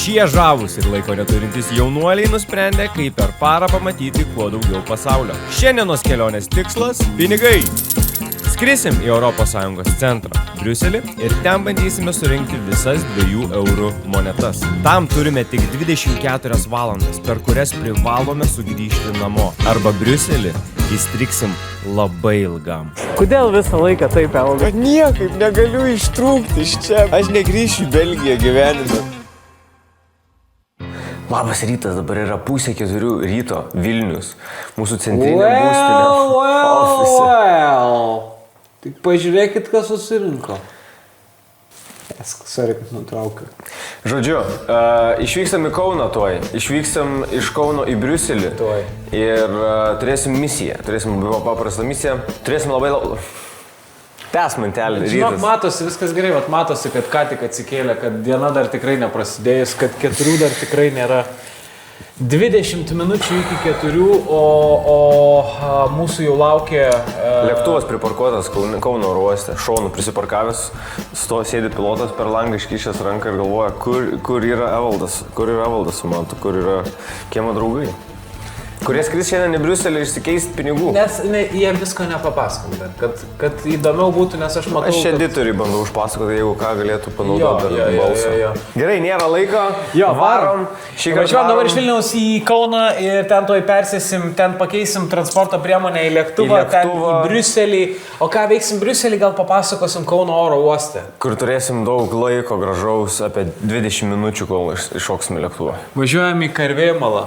Šie žavūs ir laiko neturintys jaunuoliai nusprendė, kaip per parą pamatyti kuo daugiau pasaulio. Šiandienos kelionės tikslas – pinigai. Skrisim į ES centrą, Briuselį, ir ten bandysime surinkti visas 2 eurų monetas. Tam turime tik 24 valandas, per kurias privalome sugrįžti namo. Arba Briuselį įstriksim labai ilgam. Kodėl visą laiką taip elga? Kad niekaip negaliu ištrūkti iš čia. Aš negrįšiu į Belgiją gyvenime. Labas rytas, dabar yra 3:30 ryto Vilnius. Mūsų centrinė būstinė ofise. Tik pažiūrėkit, kas susirinko. Sorry, kad nutraukiu. Žodžiu, išvykstam į Kauną tuoj. Išvykstam iš Kauno į Briuselį. Tuoj. Ir turėsim misiją. Turėsim labai paprastą misiją. Turėsim labai... Tęs mantelį rytas. Žinok, matosi, viskas gerai, bet matosi, kad ką tik atsikėlė, kad diena dar tikrai neprasidėjus, kad 4 dar tikrai nėra. 20 minučių iki 4, o mūsų jau laukia... Lėktuvas priparkuotas Kauno oro uoste, šonu prisiparkavęs, sėdi pilotas per langą, iškišęs ranką ir galvoja, kur yra Evaldas, su mantu, kur yra kiemo draugai. Kurie skris šiandien į Briuselį išsikeist pinigų. Nes jie visko nepapasakot, kad įdomiau būtų, nes aš matau... Aš čia editoriui bandau užpasakoti, jeigu ką galėtų panaudoti dar balsą. Gerai, nėra laiko, varom. Važiuojam dabar iš Vilniaus į Kauną ir ten toj persėsim, ten pakeisim transporto priemonę į lėktuvą, ten į Briuselį. O ką veiksim Briuselį, gal papasakosim Kauno oro uoste. Kur turėsim daug laiko gražaus, apie 20 minučių, kol iššoksime lėktuvą. Važiuojam į Karvėmalą.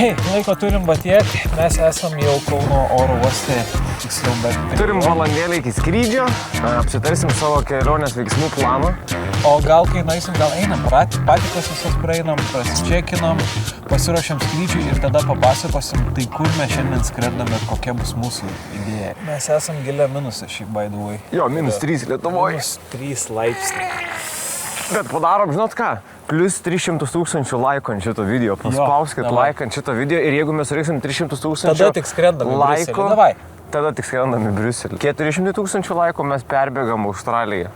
Hei, laiko turim tiek, mes esam jau Kauno oro uoste, tiksliau, bet... Turim valandėlę iki skrydžio, apsitarsim savo kelionės veiksmų planą. O gal kai nueisim, gal einam, patikras visas praeinam, prasičekinam, pasiruošiam skrydžiui ir tada papasakosim, tai kur mes šiandien skrendam ir kokia bus mūsų idėja. Mes esam gilia minusą šiaip, by the way. Jo, -3 Lietuvoje. -3 laipsniai. Bet padarom, žinot ką? Plus 300 000 laikų ant šito video. Paspauskit laiką ant šito video ir jeigu mes surinksim 300 000 tada tik skrendam į Briuselį, davai. Tada tik skrendam į Briuselį. 400 000 laikų mes perbėgam Australiją.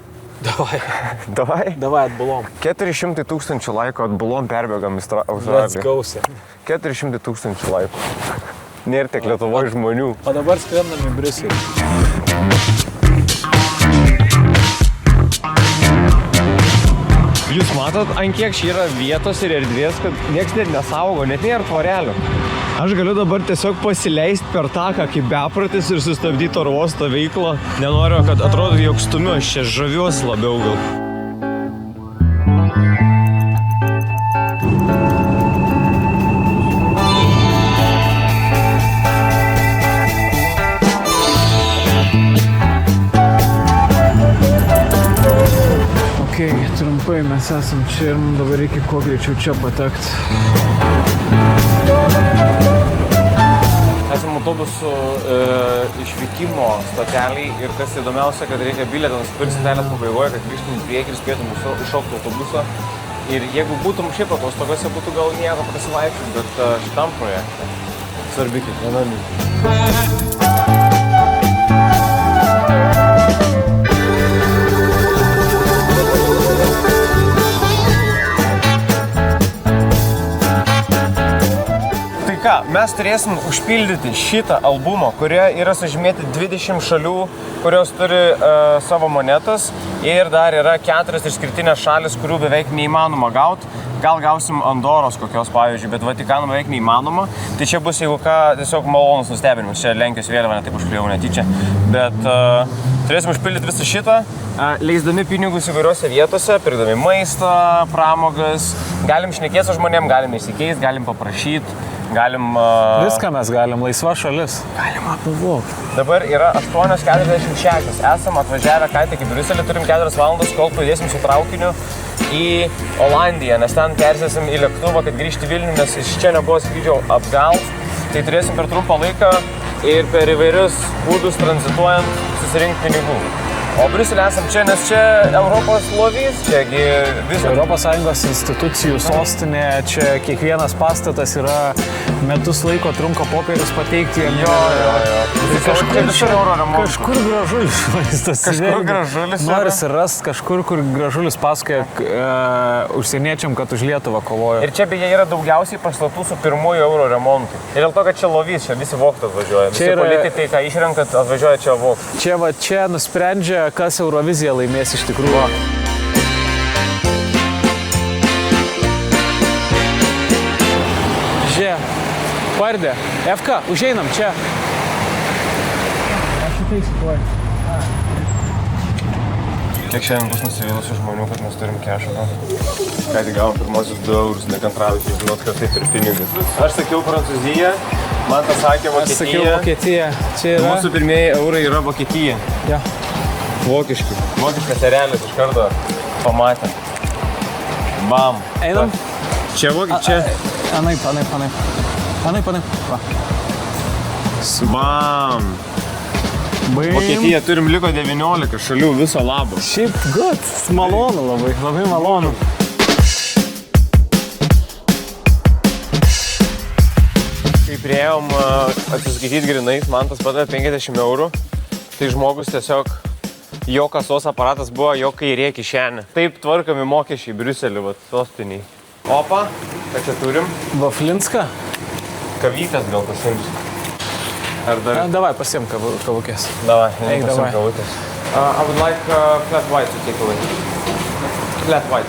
Davai. Davai? Davai atbulom. 400 000 laikų atbulom perbėgam Australiją. Let's go. 400 000 laikų. Nėra tiek Lietuvoje žmonių. O dabar skrendam į Briuselį. Jūs matot, ant kiek čia yra vietos ir erdvės, kad nieks net nesaugo, net nėra tvorelių. Aš galiu dabar tiesiog pasileisti per taką kaip bepratis ir sustabdyti oro uosto veiklą. Nenoriu, kad atrodo, jog stumiu, aš čia žaviuosi labiau gal. Trumpai mes esam čia ir mums dabar reikia kuo greičiau čia patekti. Esam autobusų išvykimo stoteliai ir kas įdomiausia, kad reikia bilietą nusipirkti stotelės pabaigoje, kad grįžtum į priekį ir spėtum iššokti autobusą. Ir jeigu būtum šiaip atostogose, būtų gal nieko prasivaikščioti, bet šitam projekte svarbi kiekviena minutė. Mes turėsim užpildyti šitą albumą, kurioje yra sužymėti 20 šalių, kurios turi savo monetas ir dar yra 4 išskirtinės šalis, kurių beveik neįmanoma gauti. Gal gausim Andoros kokios, pavyzdžiui, bet Vatikano beveik neįmanoma. Tai čia bus, jeigu ką, tiesiog malonus nustebinimas. Čia Lenkijos vėliava netaip užkliejau netyčia. Bet turėsim užpildyti visą šitą, leisdami pinigus įvairiose vietose, pirkdami maistą, pramogas. Galim šnekėti su žmonėm, galim įsikeisti, galim paprašyti. Galim... Viską mes galim, laisva šalis. Galima pavogti. Dabar yra 8:46. Esam atvažiavę ką tik į Briuselį, turim 4 valandas, kol pradėsim su traukiniu į Olandiją, nes ten persėsim į lėktuvą, kad grįžti Vilnių, nes iš čia nebuvo skrydžio atgal. Tai turėsim per trumpą laiką ir per įvairius būdus tranzituojant susirinkti pinigų. O Briuselė esam čia, nes čia Europos lovys, čiagi visą. ES institucijų sostinė, čia kiekvienas pastatas yra metus laiko trunka popierius pateikti. Jo. Tai kažkur Gražulis vaizdas. Kažkur Gražulis yra. Norisi rast kažkur, kur Gražulis pasakoja užsieniečiam, kad už Lietuvą kovoja. Ir čia beje yra daugiausiai pastatų su pirmuoju euro remontu. Ir dėl to, kad čia lovys, čia visi vokti atvažiuoja. Visi politikai, ką išrenkat, atvažiuoja čia vokti. Čia nusprendžia, kas Euroviziją laimės iš tikrųjų. Žiūrėk, pardė. FK, užeinam čia. Aš šitai įsikuoju. Kiek šiandien bus nusivylusių žmonių, kad mes turim kešą? Ką tik gavom pirmosius 2 eurus, nekantraujate, žinot, kad taip ir pinigas. Aš sakiau Prancūziją, man tas sakė Vokietija. Aš sakiau Vokietija. Čia yra. Mūsų pirmieji eurai yra Vokietija. Ja. Vokiški. Vokiškas erelis iš karto pamatė. Bam. Einam? Čia Vokietija. Anaip. Va. Bam. Vokietija turim liko 19 šalių viso labo. Šiaip good. Malonu labai malonu. Kai priėjom atsiskaityti grinais, man tas padavė 50 eurų. Tai žmogus tiesiog, jo kasos aparatas buvo jo kairė kišenė. Taip tvarkami mokesčiai Briuselį, sostiniai. Opa, ką čia turim? Vaflinska? Kavytės gal pasiims. Ar dar? Davai, pasiim kavukės. Davai, Eik, davai. pasiim kavutės. I would like flat white to take away. Flat white.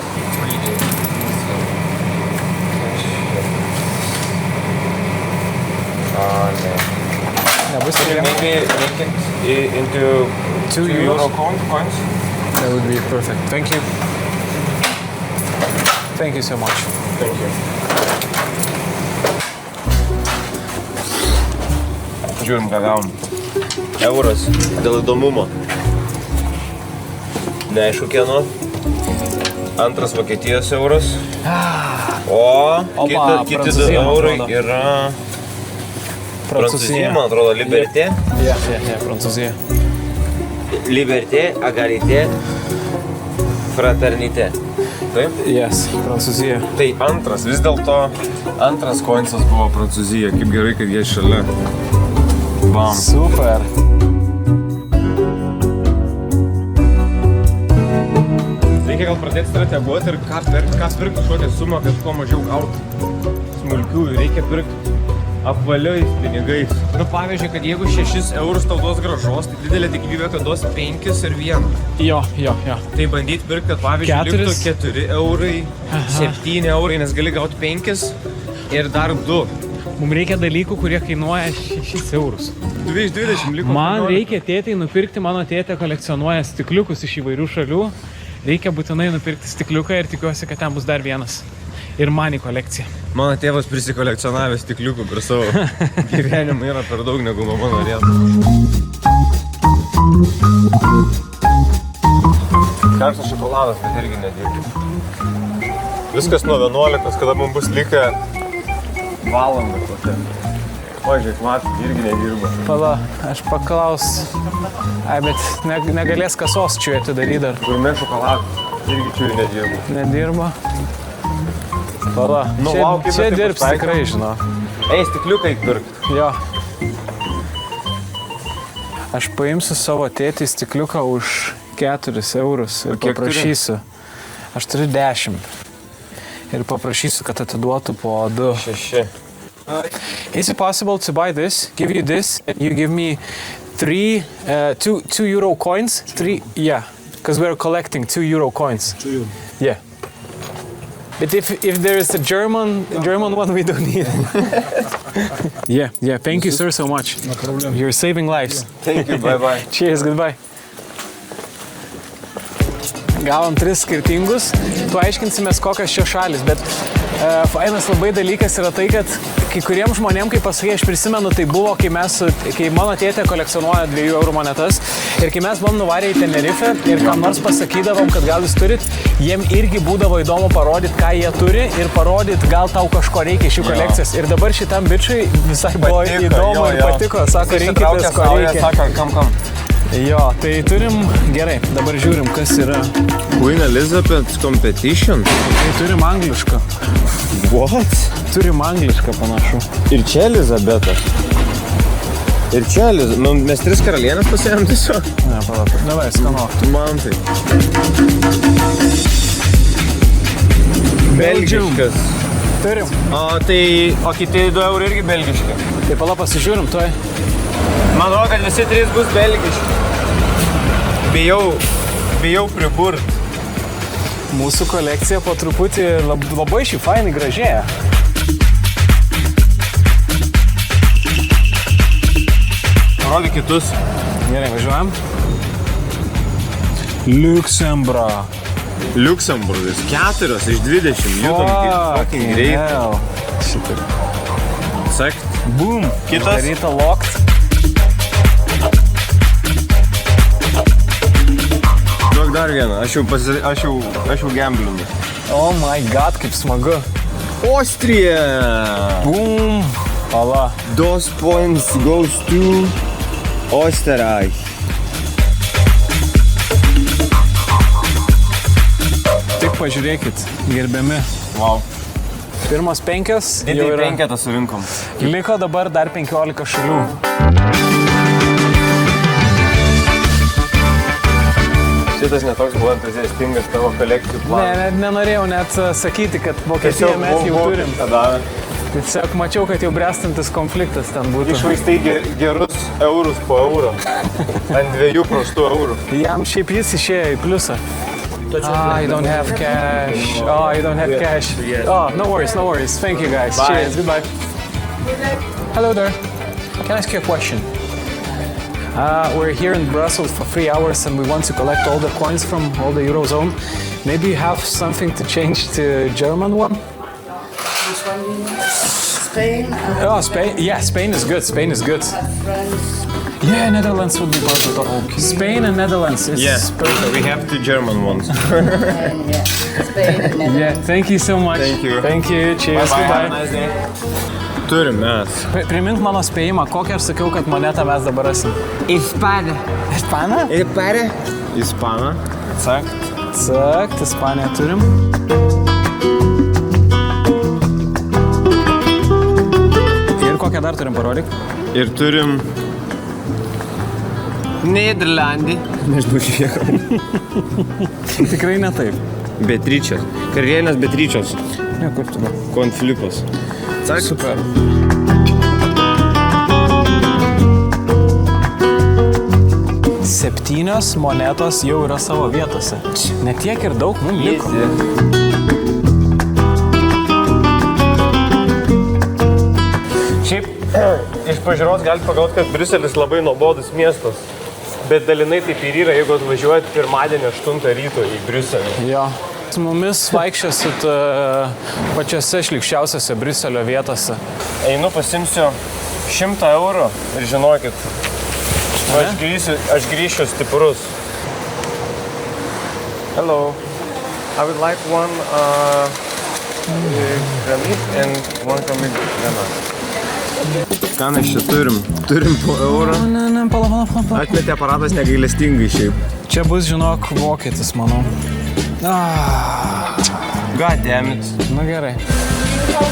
Nebus Can you maybe make it into 2 euro coins? That would be perfect. Thank you. Thank you so much. Thank you. Žiūrim, ką gavom. Euras dėl įdomumo. Neaišku kieno. Antras Vokietijos euras. O kiti 2 eurai yra Prancūzija, man atrodo, Liberté. Prancūzija. Liberté, Egalité, Fraternité. Taip? Yes, Prancūzija. Tai antras, vis dėlto antras koinsas buvo Prancūzija. Kaip gerai, kad jie šalia. Bam. Super. Reikia gal pradėti strateguoti ir ką pirkti kažkokią sumą, kad kuo mažiau gautų smulkių. Reikia pirkti apvaliais pinigais. Pavyzdžiui, kad jeigu 6 eurus tau duos gražos, tai didelė tikimybė, kad duos 5 ir 1. Jo. Tai bandyti pirkti, kad pavyzdžiui liktų 4 eurai, 7 eurai, nes gali gauti 5 ir dar 2. Mums reikia dalykų, kurie kainuoja 6 eurus. 20 liko. Man reikia tėtai nupirkti, mano tėtė kolekcionuoja stikliukus iš įvairių šalių. Reikia būtinai nupirkti stikliuką ir tikiuosi, kad ten bus dar vienas. Ir man į kolekciją. Mano tėvas prisikolekcionavęs stikliukų per savo gyvenimą yra per daug, negu mama norėtų. Karštas šokoladas, bet irgi nedirba. Viskas nuo 11, kada mums bus likę valandą kokią. O, žiūrėk, matai, irgi nedirba. Pala, aš paklaus. Ai, bet negalės kasos čia atidaryti dar. Gurme šokoladas, irgi čia nedirba. Nedirba. Pala, čia dirbs tikrai, žinau. Ei, stikliukai pirkt. Jo. Aš paimsiu savo tėtį stikliuką už 4 eurus ir paprašysiu. Aš turiu 10. Ir paprašysiu, kad atiduotų po 2. 6. Is it possible to buy this, give you this, and you give me 2 euro coins? 3, yeah, because we're collecting 2 euro coins. 2 euro. Yeah. But if there is a German one, we don't need it. Yeah. Thank you, sir, so much. No problem. You're saving lives. Thank you, bye. Cheers, goodbye. Gavom 3 skirtingus, tu aiškinsimės kokios čia šalis, bet fainas labai dalykas yra tai, kad kai kuriems žmonėms, kaip pasakai, aš prisimenu, tai buvo, kai mano tėtė kolekcionuoja 2 eurų monetas ir kai mes buvom nuvarę į Tenerife ir kam nors pasakydavom, kad gal jūs turit, jiem irgi būdavo įdomu parodyti, ką jie turi ir parodyti, gal tau kažko reikia iš jų kolekcijos. Ir dabar šitam bičiui visai buvo įdomu ir patiko, sako, rinkitės, ko reikia. Sako, kam. Jo, tai turim, gerai, dabar žiūrim, kas yra. Queen Elizabeth Competition. Tai turim anglišką. What? Turim anglišką panašu. Ir čia Elizabetas. Ir čia Elizabetas. Nu, mes 3 karalienės pasiėm tiesiog. Ne, palauk. Davai, skanok. Man tai. Belgiškas. Turim. O kiti 2 eurai irgi belgiški. Tai pala pasižiūrim, tuoj. Manau, kad visi 3 bus belgiški. Bijau priburt. Mūsų kolekcija po truputį labai šį fainai gražėja. Parodyk kitus. Gerai, važiuojam. Liuksemburgas. 4 iš 20. Judam fucking greit. Šitaip. Sekt. Boom. Kitas. Daryta locked. Duok dar vieną. Aš jau gamblinu. Oh my god, kaip smagu. Austrija. Boom. Pala. 2 points goes to Österreich. Tik pažiūrėkit, gerbiami. Wow. Pirmas 5 jau Didai yra. 5 surinkom. Liko dabar dar 15 šalių. Šitas netoks buvo entuziastingas tavo kolekcijų planas. Nenorėjau net sakyti, kad Vokietiją mes jau turim. Tiesiog mačiau, kad jau bręstantis konfliktas ten būtų. Išvaistai gerus eurus po euro. Ant 2 prastų eurų. Jam šiaip jis išėjo į pliusą. I don't have cash. I don't have cash. No worries. Thank you guys. Bye. Cheers. Goodbye. Hello there. Can I ask you a question? We're here in Brussels for 3 hours and we want to collect all the coins from all the Eurozone. Maybe you have something to change to German one? Which one do you need? Spain? Spain. Yeah, Spain is good. France? Yeah, Netherlands would be perfect. Okay. Spain and Netherlands is perfect. We have 2 German ones. And yeah, Spain and Netherlands. Yeah, thank you so much. Thank you. Cheers. Have a Goodbye. nice day. Turim mes. Primink mano spėjimą, kokią aš sakiau, kad monetą mes dabar rasim. Ispanė. Ispaną? Ispaną. Sakt. Sakt, Ispaniją turim. Ir kokią dar turim, parodyk? Ir turim Nederlandį. Nežinau, žiūrėkam. Tikrai ne taip. Beatričės. Karalienės Beatričės. Ne, kur tu? Konflipas. Sakt. Super. Septynios monetos jau yra savo vietose. Ne tiek ir daug mums liko. Šiaip, iš pažiūros galite pagauti, kad Briuselis labai nuobodus miestas. Bet dalinai taip ir yra, jeigu atvažiuojat pirmadienį 8 ryto į Briuselį. Jo. Su mumis vaikščiosit pačiose šlykščiausiose Briuselio vietose. Einu, pasimsiu 100 eurų ir žinokit, aš grįšiu stiprus. Hello. I would like one granit and one granat. Ką mes čia turim? Turim po eurą. Ne, pala. Atmetė aparatas negailestingai šiaip. Čia bus, žinok, vokietis, manau. God damn it. Nu gerai.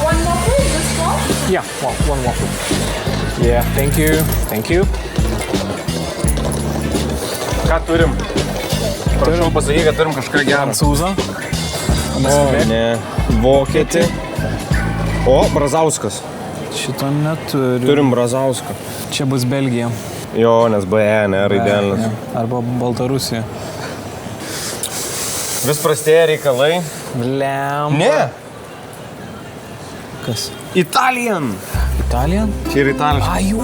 One more please, this one? Yeah, one waffle. Yeah, thank you. Ką turim? Prašau pasakyk, kad turim kažką gerą. Prancūzą. Ne, vokietį. O, Brazauskas. Šito neturiu. Turim Brazauską. Čia bus Belgija. Jo, nes BE, ne, raidelės. Arba Baltarusija. Vis prastėja reikalai. Bliam. Ne, Kas? Italian. Italian? Čia yra itališkas. Ajų.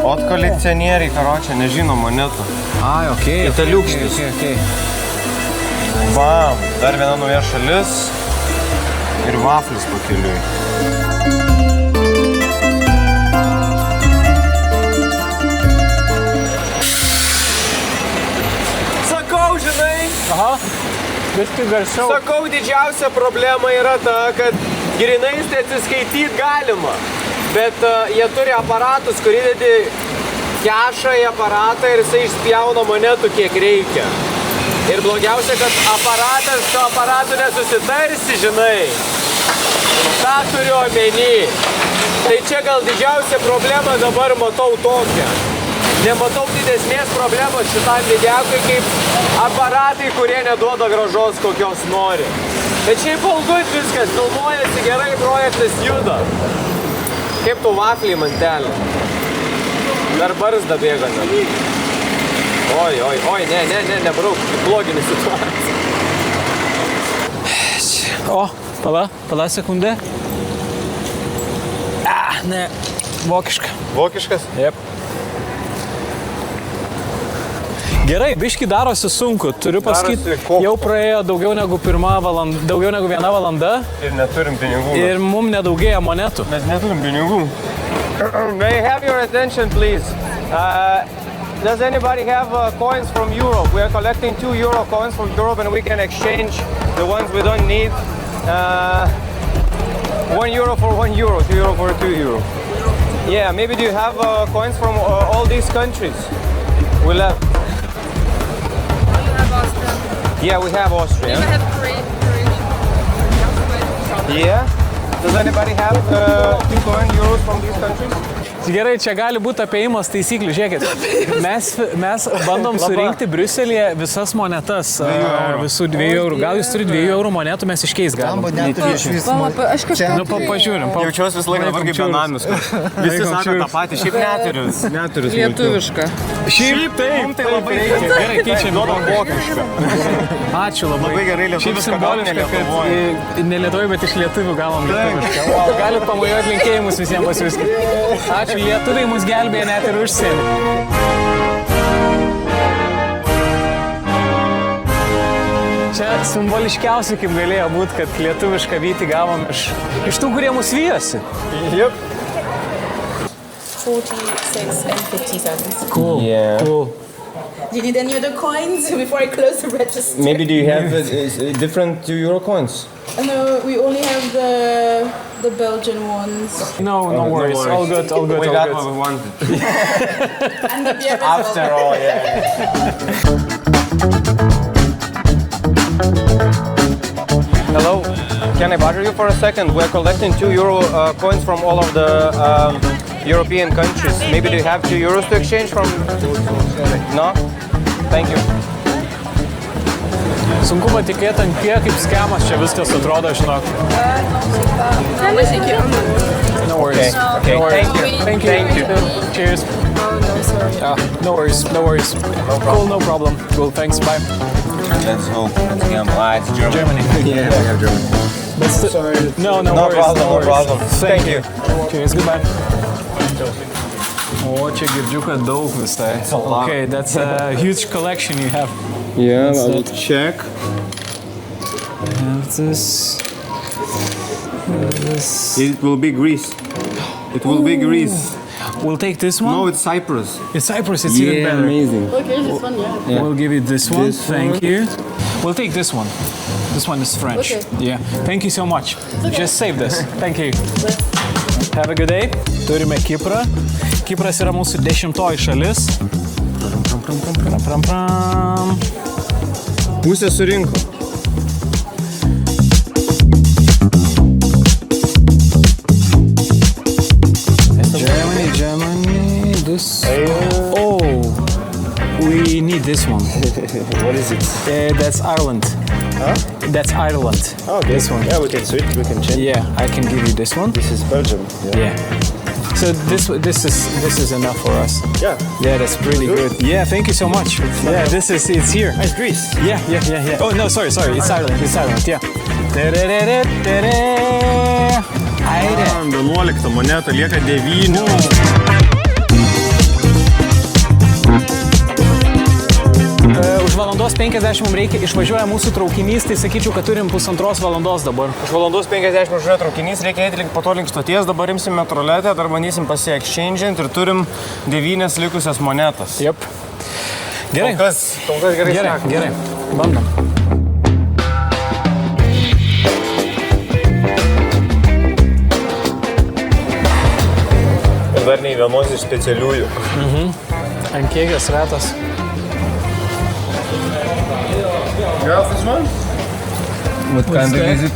Ot kolekcionieriai, karočią, nežino monetų. Ai, okei. Italiukštis. Okay. Va, dar viena nauja šalis. Ir vaflis pakeliui. Sakau, žinai, Aha. Viskai garsiau. sakau, didžiausia problema yra ta, kad grinais tai atsiskaityti galima. Bet jie turi aparatus, kur įdedi kešą į aparatą ir jisai išspjauna monetų kiek reikia. Ir blogiausia, kad aparatas su aparatu nesusitarsi, žinai. Ką turiu omeny? Tai čia gal didžiausia problema dabar matau tokią. Nematau didesnės problemos šitam videkui kaip aparatai, kurie neduoda gražos kokios nori. Bet šiaip all good viskas, filmuojasi gerai, projektas juda. Kaip tu vafliai mantelė. Dar barzda bėga. Oi, nebrauk, blogini situaciją. O, pala sekundę. Ne, vokiška. Vokiškas? Jep. Gerai, biški darosi sunku, turiu pasakyti, jau praėjo daugiau negu 1 valanda. Ir neturim pinigų. Ir mums nedaugėja monetų. Mes neturim pinigų. May I have your attention, please? Does anybody have coins from Europe? We are collecting 2 euro coins from Europe and we can exchange the ones we don't need. 1 euro for 1 euro, 2 euro for 2 euro. Yeah, maybe do you have coins from all these countries? We left. Yeah, we have Austria. Yeah? Does anybody have 2 euros from these countries? Gerai, čia gali būti apėjimas taisyklių, žiūrėkit. Mes bandom surinkti Briuselyje visas monetas, visų 2 eurų. Gal jūs turi 2 eurų monetų, mes iškeis galim. Aš kažką... Nu, pažiūrim. Jaučiuosi visą laiką dabar kaip benamis. Visi sako tą patį, šiaip neturius. Lietuviška. Šiaip taip, tai labai gerai, keičiam. Duodam vokišką. Ačiū labai. Labai gerai Šiaip lietuvišką, simboliška, kad ne Lietuvai, bet iš lietuvių gavom lietuvišką. Galit pamojuoti linkėjimus visiems pasiūskit. Ačiū, lietuviai mus gelbėja net ir užsienį. Čia simboliškiausiai kaip galėjo būti, kad lietuvišką vytį gavom iš tų, kurie mus vyjosi. Yep. 46 and 50 cents. Cool. Yeah. Cool. Do you need any other coins before I close the register? Maybe do you have different 2 euro coins? No, we only have the Belgian ones. No worries. All good. We got what we wanted. And the beer as After well. all, yeah. Hello, can I bother you for a second? We're collecting 2 euro coins from all of the European countries. Maybe do you have 2 euros to exchange from? No? Thank you. Sunku patikėti ant kiek kaip skemas čia viskas atrodo, žinok. No worries. Okay. No worries. Thank you. Thank you. Cheers. Oh, no, sorry. No worries. Cool, no problem. Cool, thanks, bye. Let's hope. Let's gamble. It's Germany. Yeah, we have Germany. But no No worries. problem. Thank you. Cheers, goodbye. O, čia girdžiu, kad daug visai. Okay, that's a huge collection you have. Yeah, That's I will it. check. Have this. It will be Greece. It will be Greece. We'll take this one. No, it's Cyprus. It's Cyprus, it's even better. Amazing. Okay, this one, yeah. We'll give you this one. Thank you. We'll take this one. This one is French. Okay. Yeah. Thank you so much. Just save this. Thank you. Have a good day. Turime Kiprą. Kipras yra mūsų 10th šalis. Pusę surinko. Germany. This. Oh, we need this one. What is it? That's Ireland. Huh? That's Ireland. Oh, This one. Yeah, we can switch. We can change. Yeah, I can give you this one. This is Belgium. Yeah. So this is enough for us. Yeah. Yeah, that's pretty good. Yeah, thank you so much. Yeah, it's here. It's Greece. Yeah. Oh no, sorry. It's Ireland. Yeah. Airė. 11 moneta lieka 9. Už valandos 50 mums reikia, išvažiuoja mūsų traukinys, tai sakyčiau, kad turim 1,5 valandos dabar. Už valandos 50 važiuoja traukinys, reikia eiti po to link stoties, dabar imsim metroletę, dar bandysim pasi-exchange'int ir turim 9 likusias monetas. Jep. Gerai. Kol kas gerai. Gerai. Bandom. Ir dar dar nei vienos iš specialiųjų. Ant kėgės retas. Girls, this one? What kind of is it?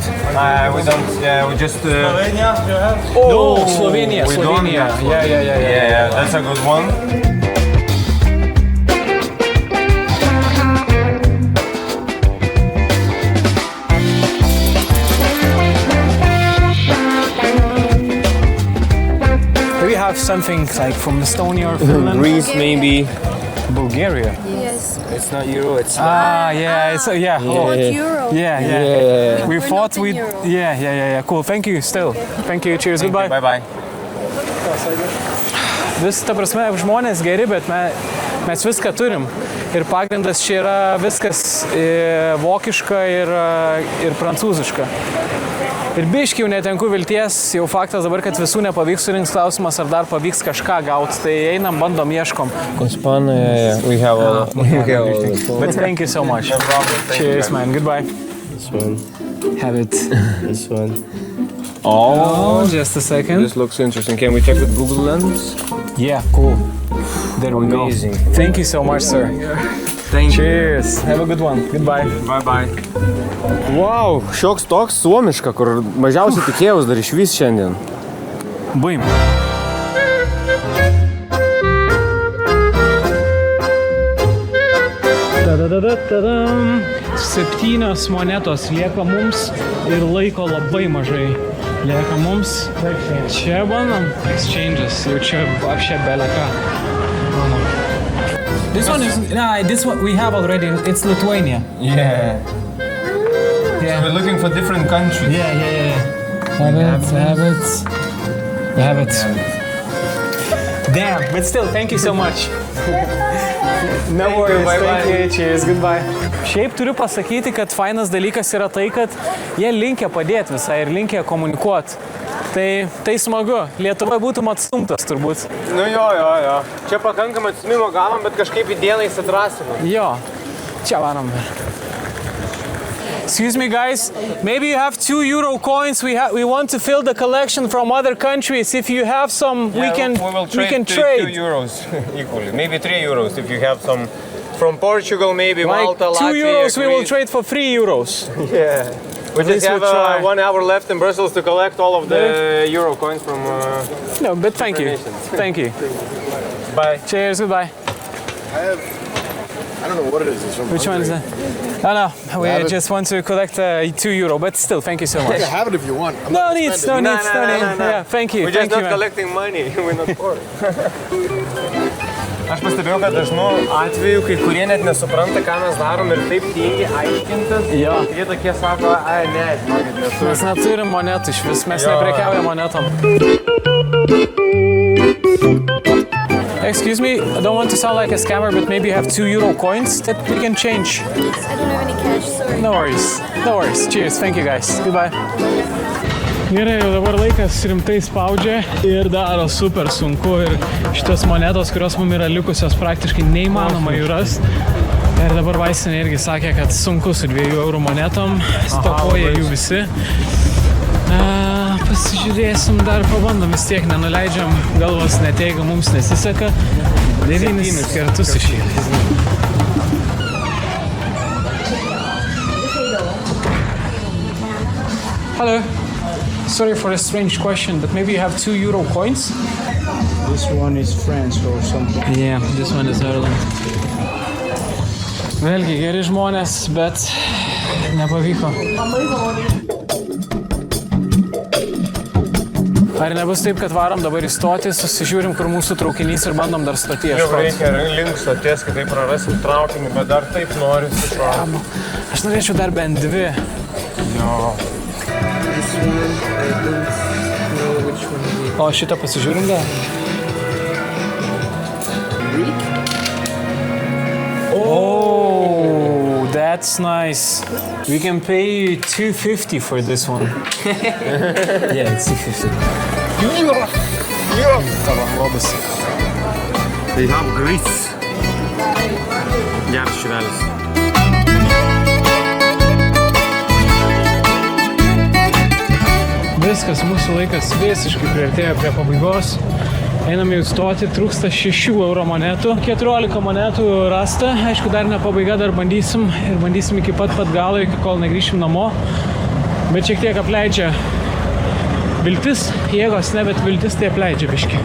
We don't, we just... Slovenia? Oh, Slovenia. we don't Slovenia. have- Yeah. that's a good one. Do we have something like from Estonia or Finland? Greece, maybe. Bulgaria. Yes. It's not Euro, it's... Yeah, it's yeah. Oh. What euro? Yeah. We We're thought not in we'd Euro. Yeah. Cool. Thank you still. Thank you. Cheers. Goodbye. Bye-bye. Vis, ta prasme, žmonės geri, bet mes viską turim. Ir pagrindas čia yra viskas vokiška ir prancūziška. Ir biškiai jau netenku vilties, jau faktas dabar, kad visų nepavyks surinks klausimas, ar dar pavyks kažką gauti. Tai einam, bandom, ieškom. Ispan, we have all... But thank you so much. No problem. Thank you, Cheers, man. man. Goodbye. This one. Have it. This one. Oh, just a second. This looks interesting. Can we check with Google Lens? Yeah, cool. There we go. Amazing. Thank you so much, sir. Thank you. Cheers. Have a good one. Goodbye. Bye-bye. Wow, šioks toks suomiška, kur mažiausiai tikėjaus dar iš vis šiandien. Buim. Tadadadadadam. 7 monetos lieka mums ir laiko labai mažai lieka mums. Čia bandom exchanges, jau čia apšė beleka. This one is, this one we have already, it's Lithuania. Yeah. Yeah. We're looking for different countries. Yeah. Have it. Damn, but still, thank you so much. No worries, bye-bye. thank you, cheers, goodbye. Šiaip turiu pasakyti, kad fainas dalykas yra tai, kad jie linkia padėti visai ir linkia komunikuoti. Tai smagu. Lietuvoje būtum atstumtas turbūt. Nu jo. Čia pakankamai atstumimo gavom, bet kažkaip į dieną įsidrasinu. Jo, čia varom. Excuse me, guys. Maybe you have 2 euro coins. We want to fill the collection from other countries. If you have some, we can trade. 2 euros equally. Maybe 3 euros if you have some from Portugal, maybe Like Malta, 2 Latvia, euros, we will Greece. trade for 3 euros. Yeah. We least just have we'll try. 1 hour left in Brussels to collect all of the euro coins from... No, but thank you. Thank you. Bye. Cheers, goodbye. I don't know what it is. It's from Which one is that? Oh no, we just want to collect 2 euro, but still, thank you so much. You can have it if you want. I'm No not needs. spending. Yeah, thank you. We're just Thank you, not man. collecting money. We're not poor. Aš pastebėjau, kad dažnu atveju kai kurie net nesupranta, ką mes darom ir taip tingi aiškintis. Jo. Jie tokie sako, ne, žinokit, nesu. Mes neturim monetų iš vis, mes neprekiaujam monetom. Excuse me, I don't want to sound like a scammer, but maybe you have 2 euro coins that we can change. I don't have any cash, sorry. No worries. Cheers, thank you guys. Goodbye. Gerai, jau dabar laikas rimtai spaudžia ir daro super sunku ir šitas monetos, kurios mums yra likusios, praktiškai neįmanoma jų rasti. Ir dabar vaistinė irgi sakė, kad sunku su 2 eurų monetom, stokoja jų visi. Pasižiūrėsim, dar pabandom, vis tiek nenuleidžiam galvos, net jeigu mums nesiseka. 9 kartus išėlės. Hello. Sorry for a strange question, but maybe you have 2 euro coins? This one is France or something. Yeah, this one is Ireland. Vėlgi geri žmonės, bet nepavyko. Ar nebus taip, kad varom dabar į stotį, susižiūrim, kur mūsų traukinys ir bandom dar stotį Jau ieškoti? reikia link stoties, kad taip prarasim traukinį, bet dar taip noriu suprasti. Aš norėčiau dar bent 2. Jo. This one, I don't know which one it is. O šitą pasižiūrim dar? Oh, that's nice. We can pay you 250 for this one. Yeah, it's 250. Tavo lobis. They have Greece. Geras šivelis. Viskas, mūsų laikas visiškai priartėjo prie pabaigos. Einam jau stoti, trūksta 6 euro monetų. 14 monetų rasta. Aišku, dar ne pabaiga, dar bandysim. Ir bandysim iki pat galo, iki kol negrįšim namo. Bet šiek tiek apleidžia viltis. Jėgos ne, bet viltis tai apleidžia biškį.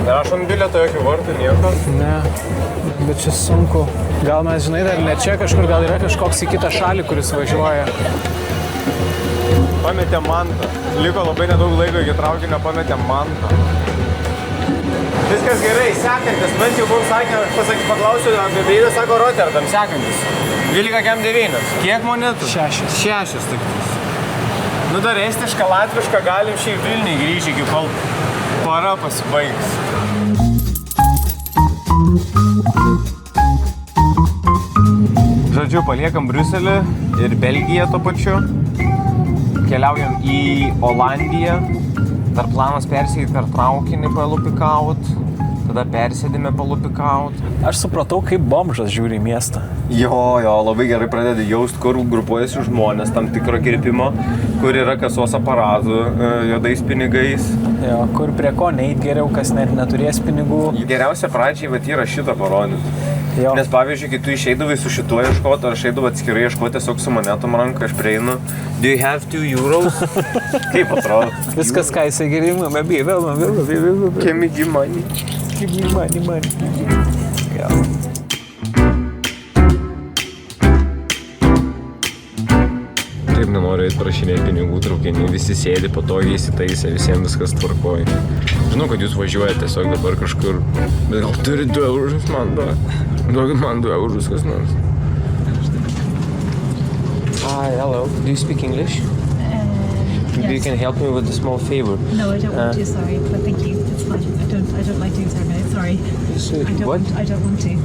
Nerašom bilieto, jokių vartų, nieko. Ne, bet čia sunku. Gal mes, žinai, dar ne čia kažkur, gal yra kažkoks į kitą šalį, kuris važiuoja. Pametėm mantą. Liko labai nedaug laiko iki traukinio, pametėm mantą. Viskas gerai, sekantis. Mes jau buvom sakę, paklausiu apie beidą, sako Rotterdam, sekantis. 12,9. Kiek monetų? 6 tik. Nu dar estišką, latvišką galim šiaip Vilniui grįžti, iki kol para pasibaigs. Žodžiu, paliekam Briuselį ir Belgiją tuo pačiu. Keliaujam į Olandiją. Dar planas persėdėti per traukinį palupikaut. Tada persėdėme palupikaut. Aš supratau, kaip bomžas žiūri į miestą. Jo, labai gerai pradedi jaust, kur grupuojasi žmonės tam tikro kirpimo, kur yra kasos aparatų juodais pinigais. Jo, kur prie ko neit geriau, kas net neturės pinigų. Geriausia pradžiai vat yra šitą parodyti. Jo. Nes pavyzdžiui, kai tu išeidavai su šituo ieškoti, ar išeidavai atskirai ieškoti tiesiog su monetom ranką, aš prieinu. Do you have 2 euros? Kaip atrodo? Viskas, ką jisai gerima, baby. Give me money. Give me money. Jo. Taip nenoriu eit prašinėti pinigų traukinį, visi sėdi patogiai įsitaisę, visiems viskas tvarkoja. Žinau, kad jūs važiuojate tiesiog dabar kažkur, bet gal turi 2 eurus man duokit man 2 eurus kas nors. Hi, hello. Do you speak English? Maybe you can help me with a small favor. No, I don't want to, sorry, but thank you. It's fine. I don't like doing surveys, sorry. What? I don't want to.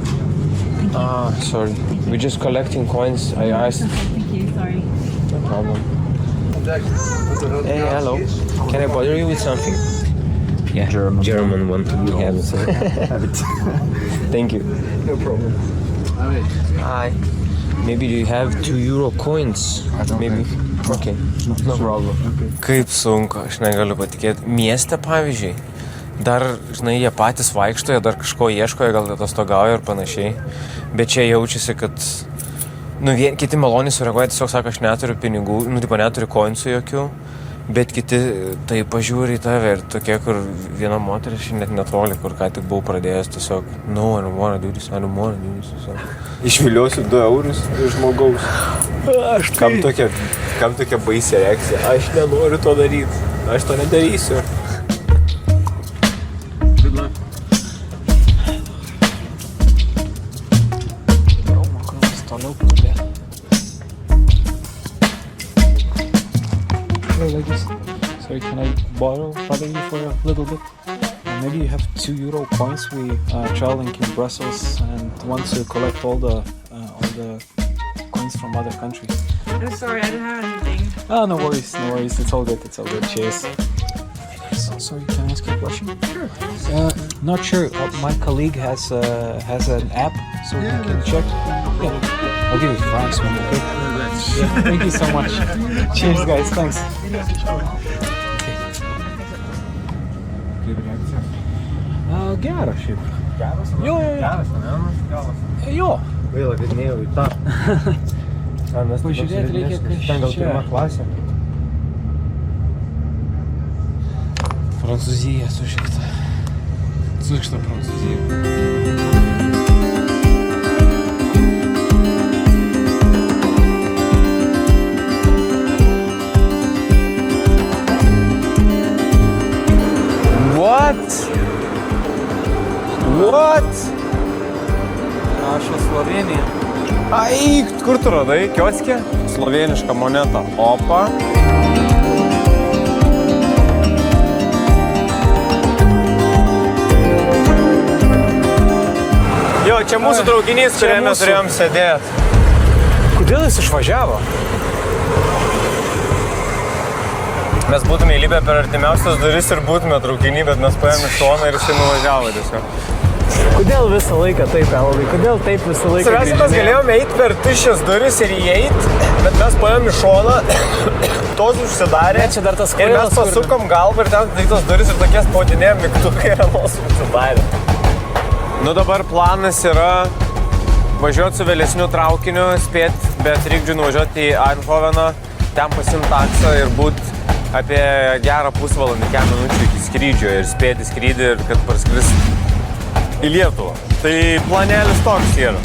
Thank you. Sorry. We're just collecting coins. I asked. Thank you, sorry. No problem. Hey, hello. Can I bother you with something? Yeah, German one. We have it. Thank you. No problem. Hi. Maybe do you have 2 euro coins? Maybe. Okay. No problem. Kaip sunku, aš negaliu patikėti. Mieste, pavyzdžiui, dar, žinai, jie patys vaikšto, jie dar kažko ieško, jie gal atostogauja ir panašiai. Bet čia jaučiasi, kad, kiti maloniai sureaguoja, tiesiog sako, aš neturiu pinigų, neturiu koinsų jokių. Bet kiti tai pažiūri į tave ir tokie, kur viena moteris net netoli, kur ką tik buvau pradėjęs, tiesiog, no, I don't wanna do this. Išviliosiu 2 eurus iš žmogaus. Kam tokia baisi reakcija? Aš nenoriu to daryti. Aš to nedarysiu. Sorry, can I bother you for a little bit? Maybe you have 2 euro coins. We traveling in Brussels and want to collect all the coins from other countries. I'm sorry, I don't have anything. Oh, no worries. It's all good. Cheers. So, sorry, can I ask you a question? Sure. Not sure. My colleague has an app, so you can check. Yeah. I'll give you francs, man. Okay. Yeah, thank you so much. Cheers, guys. Thanks. Geras šiaip. Geras? Jo. Geras, ne? Jo. Gaila, kad neėjau į tą. Pažiūrėti reikia, kas ten gal čia. 1 klasė. Prancūzija sužeikta. Sužeikta Prancūzija. What? Rašo Slovenija. Ai, kur tu radai? Kioske? Slovėniška moneta. Opa. Jo, čia mūsų traukinys, kuriame turėjom sėdėti. Kodėl jis išvažiavo? Mes būtume įlipę per artimiausias duris ir būtume traukinį, bet mes paėmėm šoną ir jisai nuvažiavo tiesiog. Kodėl visą laiką taip, Eldai? Kodėl taip visą laiką? Svarbiausia, mes galėjome eiti per tuščias duris ir įeit, bet mes paėjom į šoną, tos užsidarė. Čia dar tas ir mes pasukom galvą ir ten tos duris ir tokie spaudinėjom mygtukai ir anos užsidarė. Nu dabar planas yra važiuoti su vėlesniu traukiniu, spėti be trikdžių nuvažiuoti į Eindhoveną, ten pasiimti taksą ir būt apie gerą pusvalandį, 10 minučių iki skrydžio ir spėti skrydį ir kad parskris į Lietuvą. Tai planelis toks yra.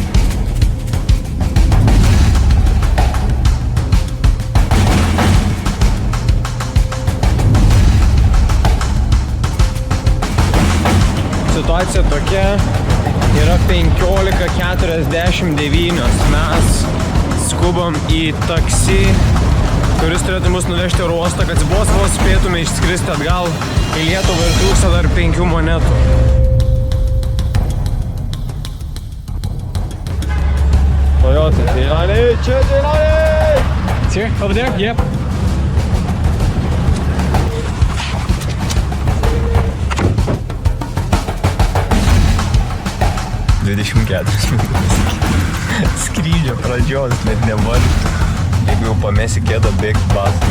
Situacija tokia, yra 15:49. Mes skubam į taksi, kuris turėtų mus nuvežti oro uostą, kad vos spėtume išskristi atgal į Lietuvą ir trūksta dar 5 monetų. Toyota, Dėlaniai, čia Dėlaniai! It's here? Over there? Yep. Skrydžio pradžios, net nevartų. Jeigu jau pamesi kėdą, bėgt basą.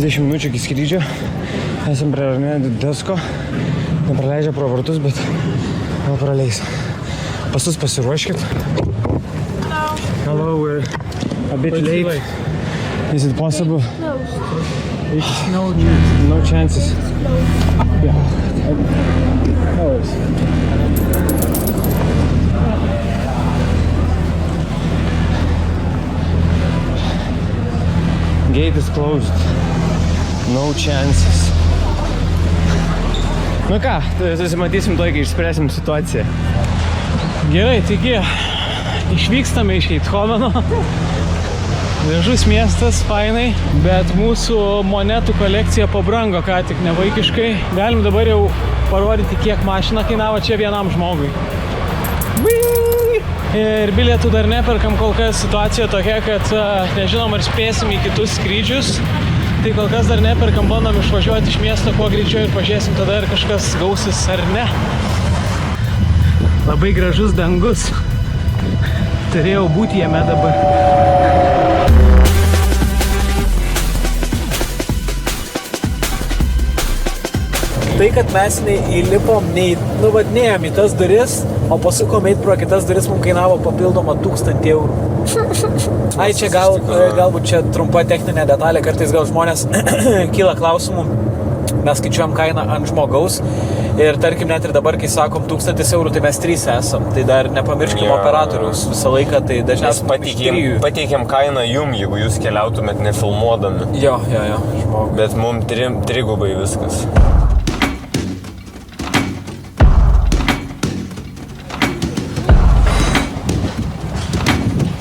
Minučių iki skrydžio. Esam prie Arnėdų desko. Nepraleidžia pro vartus, bet gal praleis. Pasus pasiruoškit. Hello, we're a bit late. Is it possible? No. It's no chances. Yeah. No worries. Gate is closed. No chances. Nu ką, susimatysim toj, kai išspręsim situaciją. Gerai, taigi išvykstame iš Eindhoveno. Gražus miestas, fainai, bet mūsų monetų kolekcija pabrango ką tik nevaikiškai. Galim dabar jau parodyti, kiek mašina kainavo čia vienam žmogui. Ir bilietų dar neperkam, kol kas situacija tokia, kad nežinom, ar spėsim į kitus skrydžius. Tai kol kas dar neperkam, bandom išvažiuoti iš miesto kuo greičiau ir pažiūrėsim tada, ar kažkas gausis ar ne. Labai gražus dangus. Turėjau būti jame dabar. Tai, kad mes neįlipom, nėjom į tas duris, o pasukom eit pro kitas duris, mums kainavo papildomą 1000 eurų. Ai, čia galbūt čia trumpa techninė detalė, kartais gal žmonės kyla klausimų, mes skaičiuojam kainą ant žmogaus ir tarkim net ir dabar, kai sakom 1000 eurų, tai mes 3 esam, tai dar nepamirškim operatorius visą laiką, tai dažniausiai Pateikėm kainą jum, jeigu jūs keliautumėt nefilmuodami. Jo, žmogų. Bet mums trigubai viskas.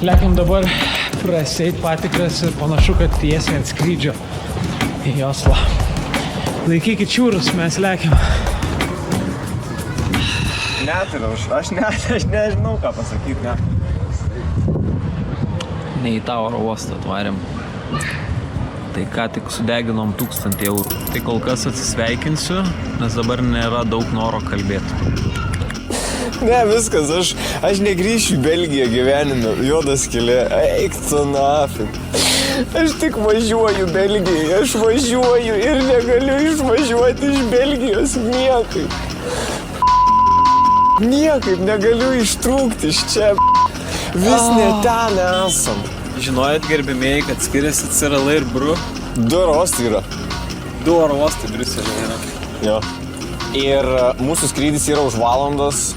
Lekiam dabar praseit patikras ir panašu, kad tiesiai ant skrydžio į Oslą. Laikykit čiūrus, mes lekiam. Aš nežinau, ką pasakyti, ne. Ne į tą oro uostą atvarėm. Tai ką tik sudeginom 1000 eurų. Tai kol kas atsisveikinsiu, nes dabar nėra daug noro kalbėti. Ne, viskas, aš negrįšiu į Belgiją gyvenime, juodas skylė, eik tu nafig. Aš tik važiuoju Belgijai, aš važiuoju ir negaliu išvažiuoti iš Belgijos niekaip. Niekaip negaliu ištrūkti iš čia, vis ne ten esam. Žinojat, gerbimieji, kad skiriasi CRL ir BRU? 2 oro uostai yra. 2 oro uostai Briuselėje yra. Jo. Ir mūsų skrydis yra už valandos.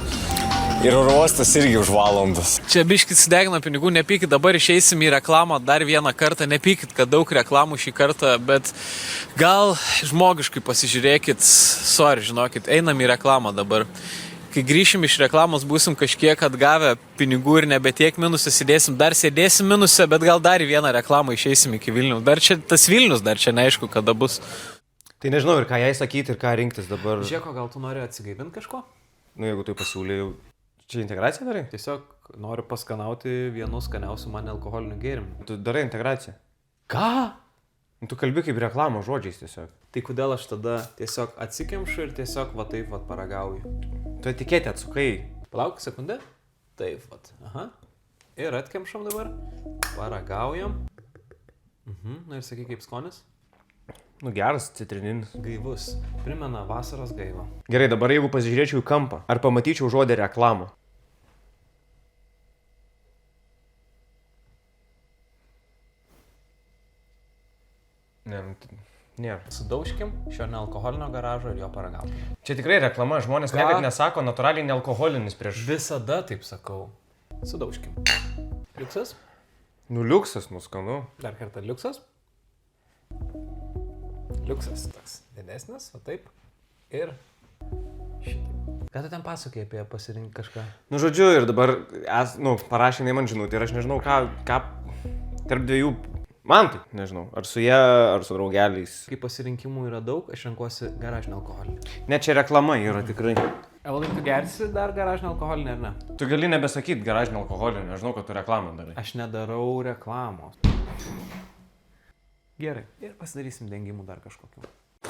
Ir oro uostas irgi už valandos. Čia biškit sudegina pinigų, nepykit, dabar išeisim į reklamą dar vieną kartą, nepykit, kad daug reklamų šį kartą, bet gal žmogiškai pasižiūrėkit, žinokit, einam į reklamą dabar. Kai grįšim iš reklamos, būsim kažkiek atgavę pinigų ir nebe tiek minusą sėdėsim, dar sėdėsim minusą, bet gal dar į vieną reklamą išeisim iki Vilniaus. Dar čia, tas Vilnius dar čia neaišku, kada bus. Tai nežinau ir ką jai sakyti ir ką rinktis dabar. Žieko, gal tu nori atsigaivinti kažko? Nu, jeigu tai pasiūlė, jau Čia integracija darai? Tiesiog noriu paskanauti vienu skaniausių man alkoholinių gėrimų. Tu darai integraciją. Ką? Tu kalbi kaip reklamos žodžiais tiesiog. Tai kodėl aš tada tiesiog atsikemšu ir tiesiog va taip va paragauju? Tu etiketę atsukai. Palauk sekundę. Taip va. Aha. Ir atkemšam dabar. Paragaujam. Na ir sakyk kaip skonis. Nu geras, citrininis. Gaivus. Primena vasaros gaivą. Gerai, dabar jeigu pasižiūrėčiau į kampą, ar pamatyčiau žodį reklamą? Ne, nėra. Sudaužkim šio nealkoholinio garažo ir jo paragaukim. Čia tikrai reklama, žmonės Ką? niekad nesako natūraliai nealkoholinis prieš... Visada taip sakau. Sudaužkim. Liuksas? Nu liuksas, nuskanu. Dar kartą liuksas. Liuksas toks didesnis, o taip. Ir šitaip. Ką tu ten pasakai apie pasirinkti kažką? Nu žodžiu, ir dabar, parašė man žinutę ir aš nežinau, ką tarp dviejų, man tai, nežinau, ar su jie, ar su draugeliais. Kai pasirinkimų yra daug, aš renkuosi garažinį alkoholį. Ne, čia reklama yra tikrai. Evalai, tu gersi dar garažinį alkoholį, ar ne? Tu gali nebesakyti garažinį alkoholį, nežinau, kad tu reklamą darai. Aš nedarau reklamos. Gerai, ir pasidarysim dengimų dar kažkokiu.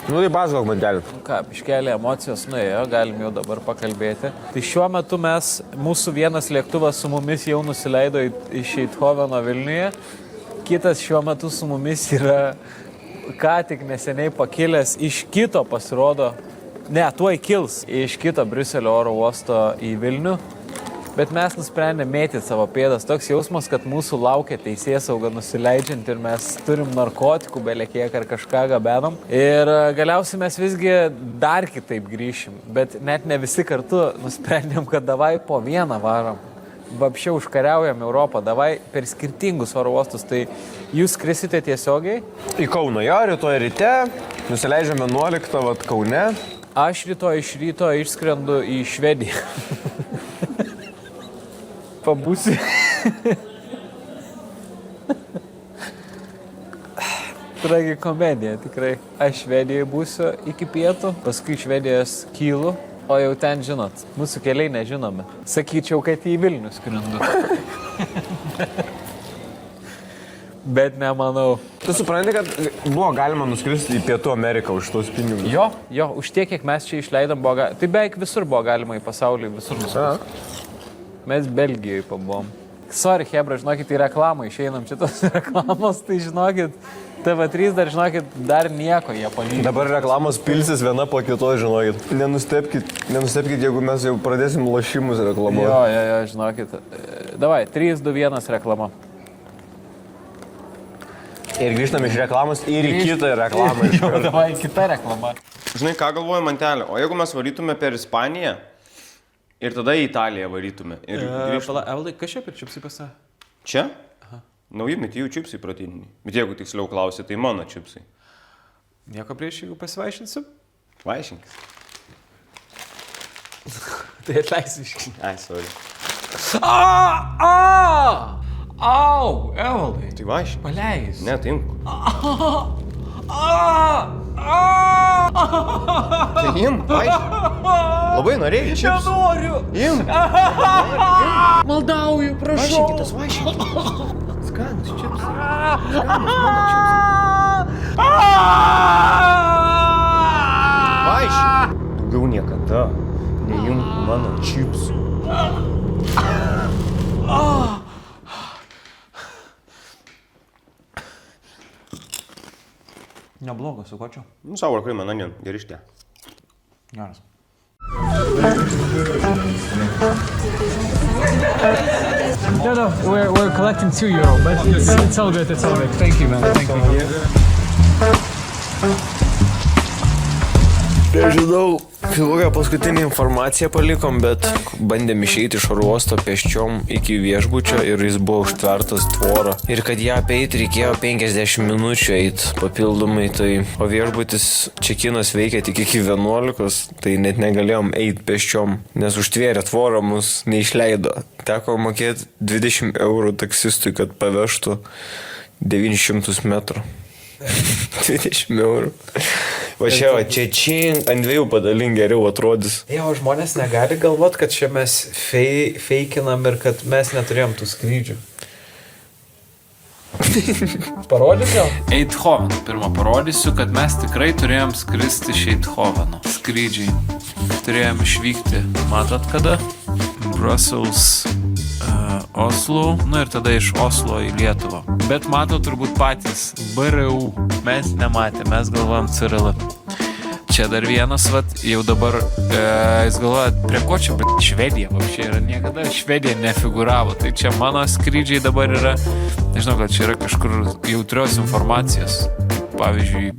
Nu tai pasakok man kelią. Ką, biškelė emocijos nuėjo, galim jau dabar pakalbėti. Tai šiuo metu mūsų vienas lėktuvas su mumis jau nusileido iš Eindhoveno Vilniuje. Kitas šiuo metu su mumis yra ką tik neseniai pakilęs iš kito pasirodo, tuoj kils iš kito Briuselio oro uosto į Vilnių. Bet mes nusprendėme mėtyti savo pėdas. Toks jausmas, kad mūsų laukia teisėsauga nusileidžiant ir mes turim narkotikų belekiek ar kažką gabenam. Ir galiausiai mes visgi dar kitaip grįšim. Bet net ne visi kartu nusprendėm, kad davai po vieną varom. Vapšiau užkariaujam Europą, davai per skirtingus oro uostus. Tai jūs skrisite tiesiogiai? Į Kauną, jo, rytoj ryte, nusileidžiame 11 vat Kaune. Aš rytoj iš ryto išskrendu į Švediją. Pabūsi. Tragikomedija, tikrai. Aš Švedijoje būsiu iki pietų, paskui Švedijos kylu, o jau ten žinot, mūsų keliai nežinomi. Sakyčiau, kad į Vilnių skrendu. Bet nemanau. Tu supranti, kad buvo galima nuskristi į Pietų Ameriką už tos pinigus? Jo, už tiek, kiek mes čia išleidom, tai beveik visur buvo galima į pasaulį, visur nuskristi. Mes Belgijoje pabuvom. Sorry, hebra, žinokit, į reklamą išeinam šitos reklamos, tai žinokit, TV3 dar, žinokit, dar nieko jie palygino. Dabar reklamos pilsis viena po kitoj, žinokit. Nenustepkit, jeigu mes jau pradėsim lošimus reklamuoti. Jo, žinokit. Davai, 3, 2, 1 reklama. Ir grįžtam iš reklamos ir į kitą reklamą. Jo, davai, kita reklama. Žinai, ką galvoju mantelė, o jeigu mes varytume per Ispaniją ir tada į Italiją varytume ir grįžtume. Evaldai, kas čia per čipsai pasa? Čia? Aha. Nauji metijų čipsai proteininiai. Bet jeigu tiksliau klausi, tai mano čipsai. Nieko prieš, jeigu pasivaišinsim? Vaišinkis. Tai atleisiškai. Ai, sorry. Au, Evaldai. Tai vaišink. Paleis. Ne, tai imk. Tai imk, vaišink. Labai norėjai čipsų. Nenoriu. Imk. Maldauju, prašau. Vaišinkitės, vaišinkitės. Skanus čipsai. Skanus mano čipsai. Vaišink. Daugiau niekada neimk mano čipsų. Neblogas, su ko čia? Sour cream and onion, gerištė. Geras. No, we're collecting €2, but it's all good, it's all good. Thank you, man. Thank you. Nežinau, kokią paskutinį informaciją palikom, bet bandėm išeiti iš oro uosto pėsčiom iki viešbučio ir jis buvo užtvertas tvora. Ir kad ją apeiti reikėjo 50 minučių eiti papildomai, o viešbutis čekinas veikia tik iki 11, tai net negalėjom eiti pėsčiom, nes užtvėrė tvorą, mus neišleido. Teko mokėti 20 eurų taksistui, kad pavežtų 900 metrų. 20 eurų. Va čia čink, ant dviejų padalink geriau atrodys. Jo, žmonės negali galvot, kad čia mes feikinam ir kad mes neturėjom tų skrydžių. Parodyk gal? Eindhovenu. Pirmą parodysiu, kad mes tikrai turėjom skristi iš Eindhoveno. Skrydžiai. Turėjom išvykti, matot kada? Brussels, Oslo, ir tada iš Oslo į Lietuvą. Bet matot turbūt patys, BRU. Mes nematėm, mes galvojom CRL. Čia dar vienas, jau dabar, jis galvoja, prie ko čia, bet Švedija, čia yra, niekada Švedija nefiguravo, tai čia mano skrydžiai dabar yra, nežinau, kad čia yra kažkur jautrios informacijos, pavyzdžiui,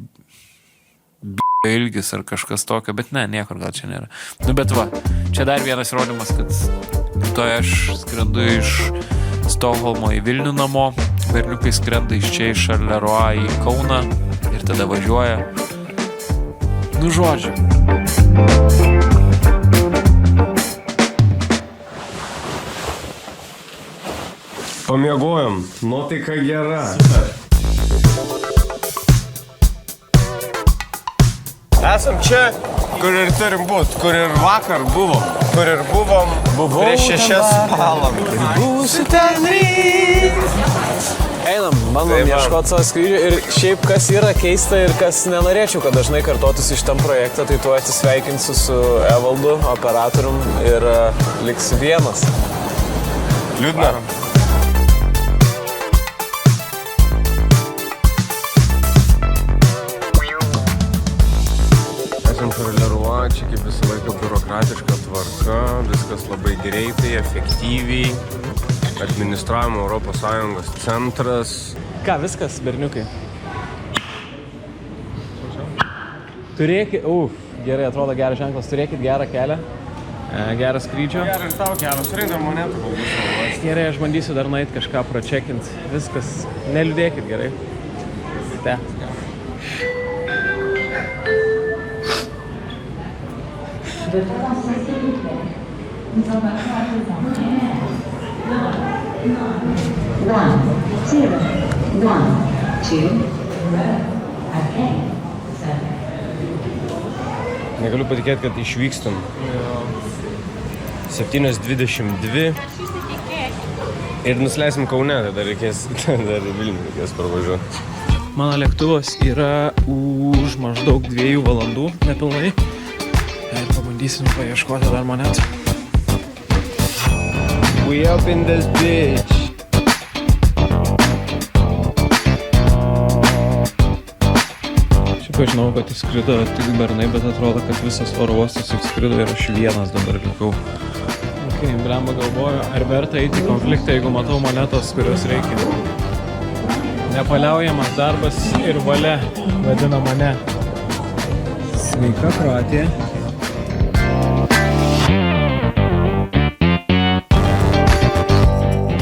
ilgis ar kažkas tokio, bet ne, niekur gal čia nėra. Bet čia dar vienas įrodymas, kad aš skrendu iš Stokholmo į Vilnių namo, berniukai skrenda iš čia iš Šarleroi į Kauną ir tada važiuoja. Žodžiu. Pamiegojom, nuotaika gera. Esam čia, kur ir turim būt, kur ir vakar buvom, kur ir buvom prieš 6 valandas. Būsiu ten ryt. Einam, bandom ieškoti savo skrydžių ir šiaip kas yra keista ir kas nenorėčiau, kad dažnai kartotųsi šitam projektą, tai tu atsisveikinsiu su Evaldu, operatorium ir liksi vienas. Liūdna. Esam Šarleroi, čia kaip visą laiką biurokratiška tvarka, viskas labai greitai, efektyviai. Administravimo Europos Sąjungos centras. Ką, viskas, berniukai? Turėkit, gerai, atrodo geras ženklas, turėkit gerą kelią, gerą skrydžio. Gerai ir tau kelią, surinkam monetų galbūt. Gerai, aš bandysiu dar nueit kažką pračekint, viskas, neliūdėkit gerai. Te. Negaliu patikėti, kad išvykstam. 7:22 ir nusileisim Kaune, tada reikės, dar į Vilnių reikės parvažiuoti. Mano lėktuvas yra už maždaug 2 valandų, nepilnai. Ir pabandysim paieškoti dar monetų. We up in this bitch. Šiaip aš žinau, kad įskrido tik bernai, bet atrodo, kad visas oro uostas įskrido ir aš vienas dabar likau. Okay, blemba galvoju, ar verta eiti į konfliktą, jeigu matau monetos, kurios reikia. Nepaliaujamas darbas ir valia vadina mane. Sveika, Kroatija.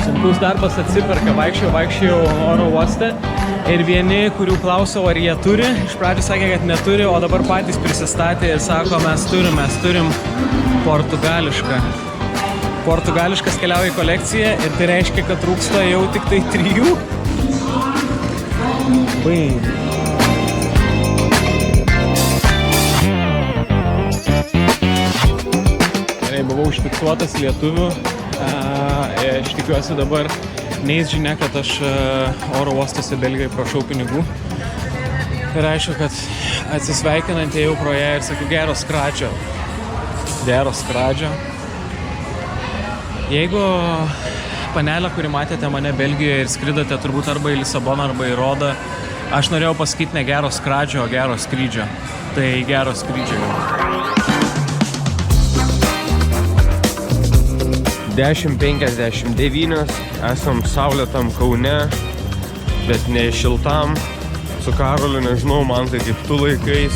Sunkus darbas atsiperka, vaikščiojau oro uoste ir vieni, kurių klausiau, ar jie turi, iš pradžių sakė, kad neturi, o dabar patys prisistatė ir sako, mes turim portugališką. Portugališkas keliauja į kolekciją ir tai reiškia, kad trūksta jau tik tai 3. Gerai, buvau užfiksuotas lietuvių. Aš tikiuosi dabar neįs žinia, kad aš oro uostose Belgijoje prašau pinigų. Ir aišku, kad atsisveikinant ėjau pro ją ir sakau, gero skradžio. Jeigu panelė, kuri matėte mane Belgijoje ir skridote turbūt arba į Lisaboną, arba į Rodą, aš norėjau pasakyti ne gero skradžio, o gero skrydžio. Tai gero skrydžio. 10:59, esam saulėtam Kaune, bet ne šiltam. Su Karoliu, nežinau, man tai kaip tu laikais.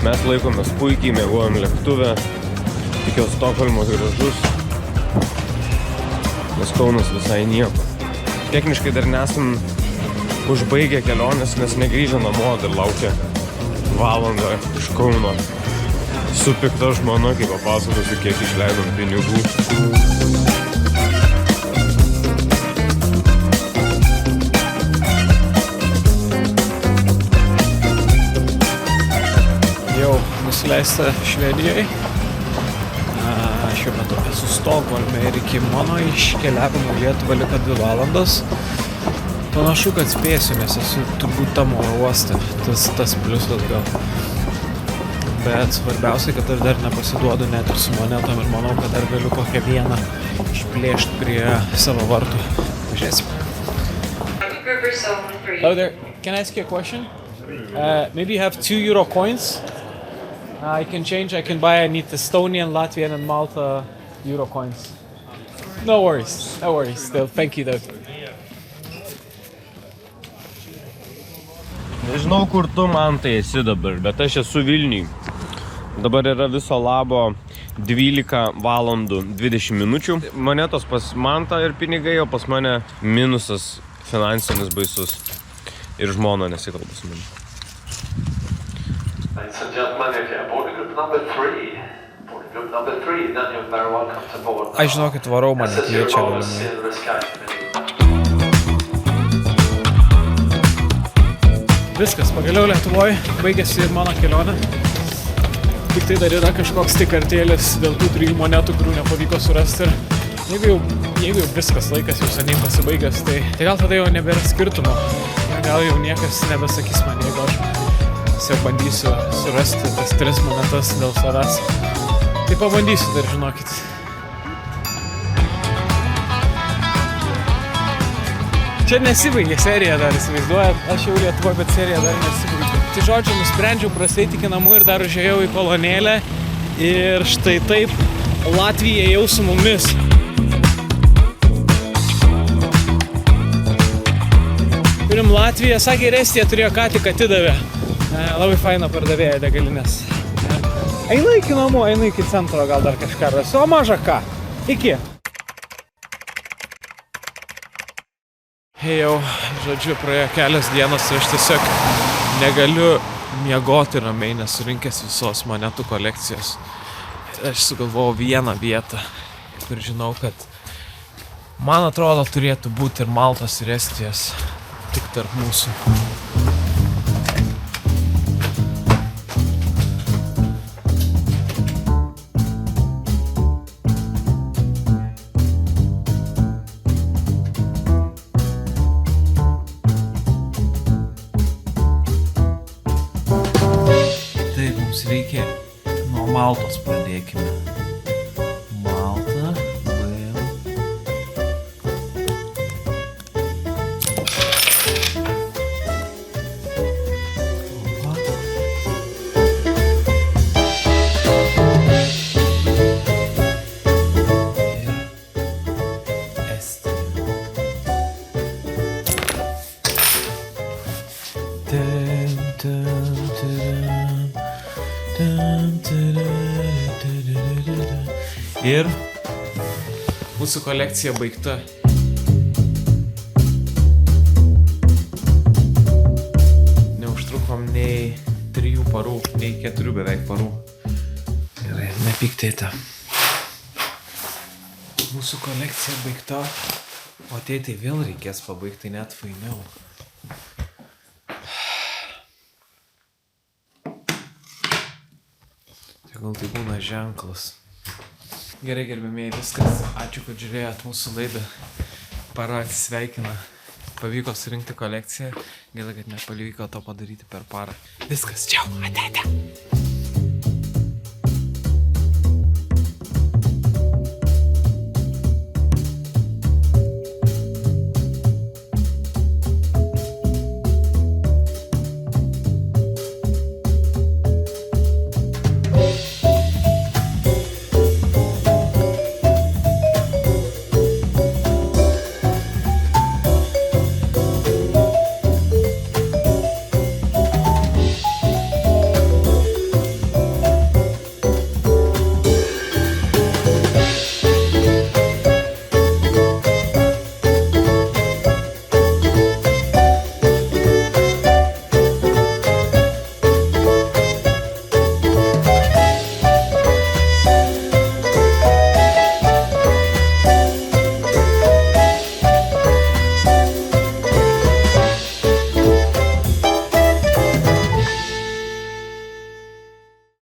Mes laikomės puikiai, mėgojom lėktuvę. Tikiu Stokholmo gražus. Nes Kaunas visai nieko. Techniškai dar nesam užbaigę kelionės, nes negrįžę namo, dar laukia valandą iš Kauno. Su pikta žmona, kaip papasakosiu, kiek išleidom pinigų. nusileista Švedijoje. Šiuo metu esu Stokholme ir iki mano iškeliavimo Lietuvą liko 2 valandos. Panašu, kad spėsiu, nes esu turbūt tam oro uoste. Tas pliusas gal. Bet svarbiausia, kad aš dar nepasiduodu net ir su monetom ir manau, kad dar galiu kokią vieną išplėšti prie savo vartų. Pažiūrėsim. Hello there. Can I ask you a question? Maybe you have 2 euro coins? I can change. I can buy. I need Estonian, Latvian, and Malta euro coins. No worries. No worries. Still, thank you though. Nežinau, kur tu man tai esi dabar, bet aš esu Vilniuj. Dabar yra viso labo 12 valandų 20 minučių. Monetos pas Mantą ir pinigai, o pas mane minusas finansinis baisus. Ir žmona nesikalba su manim. Ladies and gentlemen, if you're boarding group number 3, then you're very welcome to board. Aš žinokit, varau mane kviečia galimai. Viskas, pagaliau Lietuvoje baigėsi ir mano kelionė. Tik tai dar yra kažkoks tik kartėlis dėl tų 3 monetų, kurių nepavyko surasti. Ir jeigu jau viskas laikas jau seniai pasibaigęs, tai gal tada jau nebėra skirtumo. Gal jau niekas nebesakys man, jeigu aš tiesiog bandysiu surasti tas 3 monetas dėl savęs. Tai pabandysiu dar, žinokit. Čia nesibaigė serija dar, įsivaizduojat. Aš jau Lietuvoje, bet serija dar nesibaigė. Tai žodžiu, nusprendžiau praseit iki namų ir dar užėjau į kolonėlę. Ir štai taip Latvija jau su mumis. Turim Latviją, sakė, ir Estija turėjo ką tik atidavė. Labai faina pardavėja degalinės. Einu iki namų, einu iki centro, gal dar kažką rasiu, o maža ką. Iki. Jau, žodžiu, praėjo kelios dienos ir aš tiesiog negaliu miegoti ramiai, nesurinkęs visos monetų kolekcijos. Aš sugalvojau vieną vietą, kur žinau, kad man atrodo turėtų būti ir Maltos ir Estijos tik tarp mūsų. Taip, mums reikia nuo Maltos pradėkime. Malta, ir mūsų kolekcija baigta. Neužtrukom nei 3 parų, nei 4 beveik parų. Gerai, nepyktėte. Mūsų kolekcija baigta, o tėtai vėl reikės pabaigti, net fainiau. Gal tai būna ženklas. Gerai, gerbėmėjai, viskas. Ačiū, kad žiūrėjot mūsų laidą. Para atsisveikina. Pavyko surinkti kolekciją. Gaila, kad nepavyko to padaryti per parą. Viskas, čiau, ate.